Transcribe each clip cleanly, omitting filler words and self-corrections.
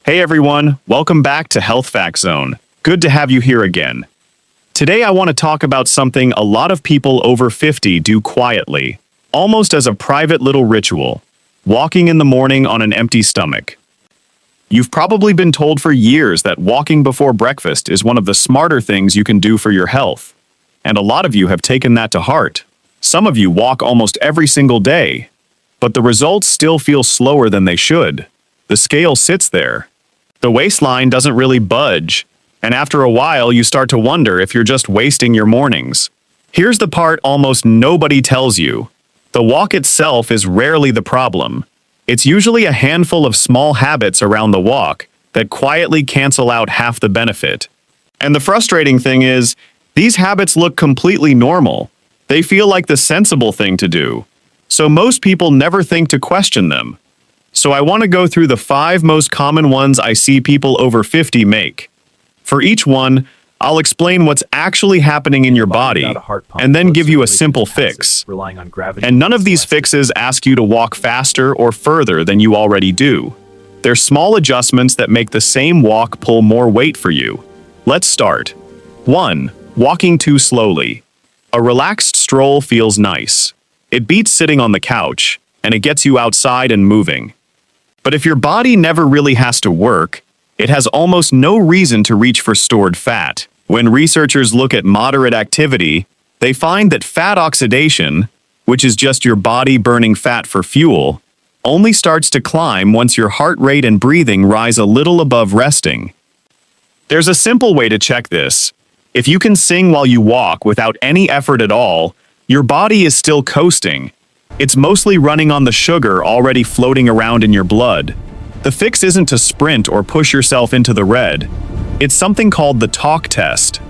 Hey everyone, welcome back to Health Fact Zone. Good to have you here again. Today I want to talk about something a lot of people over 50 do quietly, almost as a private little ritual: walking in the morning on an empty stomach. You've probably been told for years that walking before breakfast is one of the smarter things you can do for your health. And a lot of you have taken that to heart. Some of you walk almost every single day, but the results still feel slower than they should. The scale sits there. The waistline doesn't really budge, and after a while you start to wonder if you're just wasting your mornings. Here's the part almost nobody tells you. The walk itself is rarely the problem. It's usually a handful of small habits around the walk that quietly cancel out half the benefit. And the frustrating thing is, these habits look completely normal. They feel like the sensible thing to do. So most people never think to question them. So I want to go through the 5 most common ones I see people over 50 make. For each one, I'll explain what's actually happening in your body, and then give you a simple fix. And none of these fixes ask you to walk faster or further than you already do. They're small adjustments that make the same walk pull more weight for you. Let's start. 1. Walking too slowly. A relaxed stroll feels nice. It beats sitting on the couch, and it gets you outside and moving. But if your body never really has to work, it has almost no reason to reach for stored fat. When researchers look at moderate activity, they find that fat oxidation, which is just your body burning fat for fuel, only starts to climb once your heart rate and breathing rise a little above resting. There's a simple way to check this. If you can sing while you walk without any effort at all, your body is still coasting. It's mostly running on the sugar already floating around in your blood. The fix isn't to sprint or push yourself into the red. It's something called the talk test.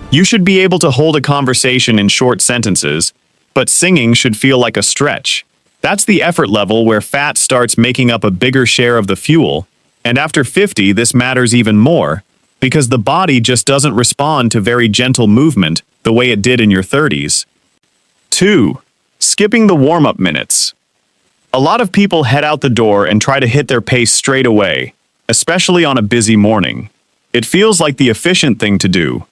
You should be able to hold a conversation in short sentences, but singing should feel like a stretch. That's the effort level where fat starts making up a bigger share of the fuel, and after 50 this matters even more, because the body just doesn't respond to very gentle movement the way it did in your 30s. 2. Skipping the warm-up minutes. A lot of people head out the door and try to hit their pace straight away, especially on a busy morning. It feels like the efficient thing to do,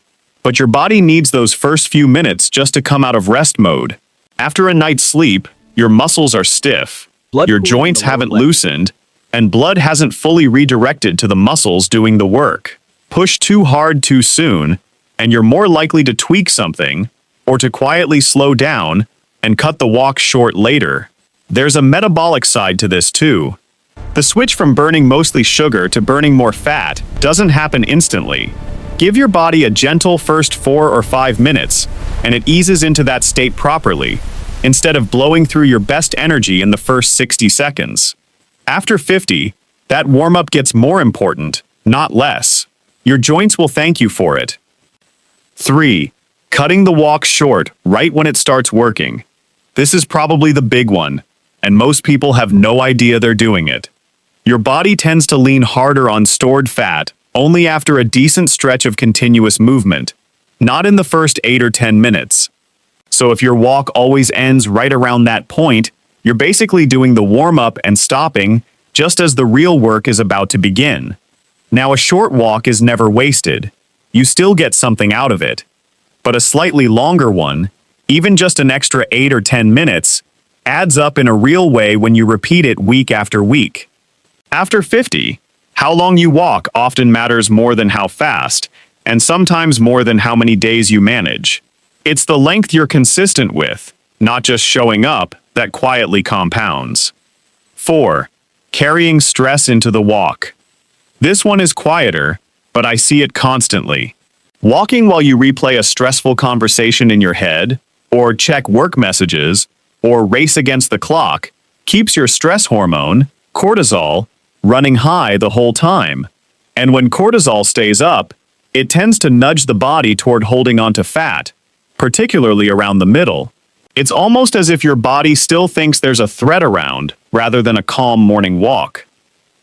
but your body needs those first few minutes just to come out of rest mode. After a night's sleep, your muscles are stiff, your joints haven't loosened, and blood hasn't fully redirected to the muscles doing the work. Push too hard too soon, and you're more likely to tweak something, or to quietly slow down and cut the walk short later. There's a metabolic side to this too. The switch from burning mostly sugar to burning more fat doesn't happen instantly. Give your body a gentle first 4 or 5 minutes, and it eases into that state properly, instead of blowing through your best energy in the first 60 seconds. After 50, that warm-up gets more important, not less. Your joints will thank you for it. 3. Cutting the walk short right when it starts working. This is probably the big one, and most people have no idea they're doing it. Your body tends to lean harder on stored fat only after a decent stretch of continuous movement, not in the first 8 or 10 minutes. So if your walk always ends right around that point, you're basically doing the warm-up and stopping just as the real work is about to begin. Now, a short walk is never wasted. You still get something out of it. But a slightly longer one, even just an extra 8 or 10 minutes, adds up in a real way when you repeat it week after week. After 50, how long you walk often matters more than how fast, and sometimes more than how many days you manage. It's the length you're consistent with, not just showing up, that quietly compounds. 4. Carrying stress into the walk. This one is quieter, but I see it constantly. Walking while you replay a stressful conversation in your head, or check work messages, or race against the clock, keeps your stress hormone, cortisol, running high the whole time. And when cortisol stays up, it tends to nudge the body toward holding onto fat, particularly around the middle. It's almost as if your body still thinks there's a threat around, rather than a calm morning walk.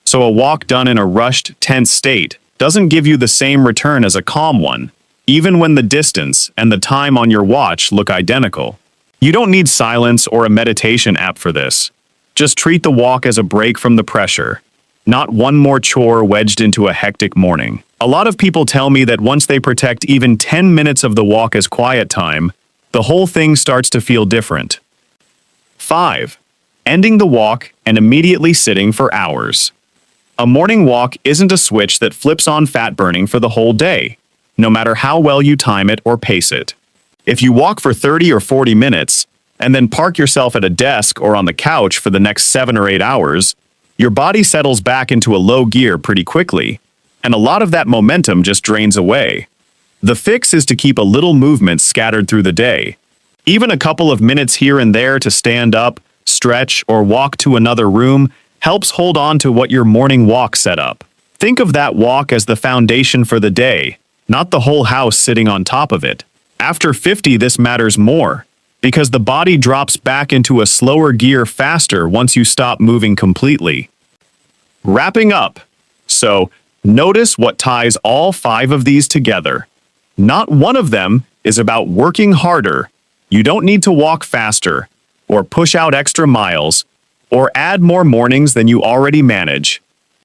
So a walk done in a rushed, tense state doesn't give you the same return as a calm one, even when the distance and the time on your watch look identical. You don't need silence or a meditation app for this. Just treat the walk as a break from the pressure. not one more chore wedged into a hectic morning. A lot of people tell me that once they protect even 10 minutes of the walk as quiet time, the whole thing starts to feel different. 5. Ending the walk and immediately sitting for hours. A morning walk isn't a switch that flips on fat burning for the whole day, no matter how well you time it or pace it. If you walk for 30 or 40 minutes, and then park yourself at a desk or on the couch for the next 7 or 8 hours, your body settles back into a low gear pretty quickly, and a lot of that momentum just drains away. The fix is to keep a little movement scattered through the day. Even a couple of minutes here and there to stand up, stretch, or walk to another room helps hold on to what your morning walk set up. Think of that walk as the foundation for the day, not the whole house sitting on top of it. After 50, this matters more, because the body drops back into a slower gear faster once you stop moving completely. Wrapping up. So, notice what ties all 5 of these together. Not one of them is about working harder. You don't need to walk faster, or push out extra miles, or add more mornings than you already manage.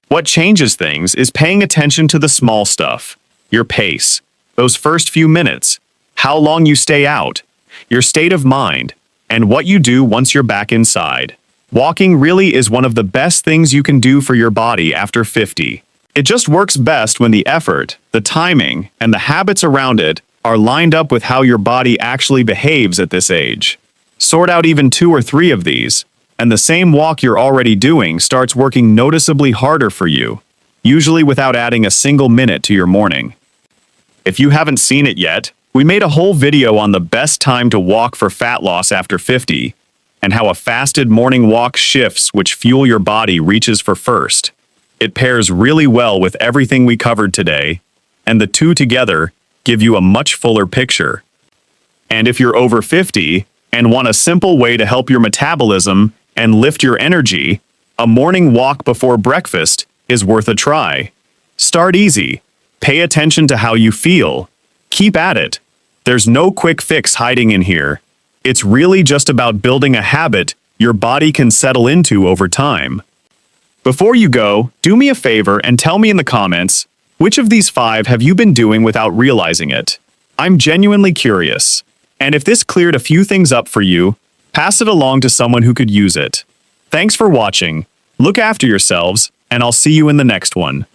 What changes things is paying attention to the small stuff. Your pace, those first few minutes, how long you stay out, your state of mind, and what you do once you're back inside. Walking really is one of the best things you can do for your body after 50. It just works best when the effort, the timing, and the habits around it are lined up with how your body actually behaves at this age. Sort out even 2 or 3 of these, and the same walk you're already doing starts working noticeably harder for you, usually without adding a single minute to your morning. If you haven't seen it yet, we made a whole video on the best time to walk for fat loss after 50, and how a fasted morning walk shifts which fuel your body reaches for first. It pairs really well with everything we covered today, and the two together give you a much fuller picture. And if you're over 50 and want a simple way to help your metabolism and lift your energy, a morning walk before breakfast is worth a try. Start easy. Pay attention to how you feel. Keep at it. There's no quick fix hiding in here. It's really just about building a habit your body can settle into over time. Before you go, do me a favor and tell me in the comments, which of these 5 have you been doing without realizing it? I'm genuinely curious. And if this cleared a few things up for you, pass it along to someone who could use it. Thanks for watching. Look after yourselves, and I'll see you in the next one.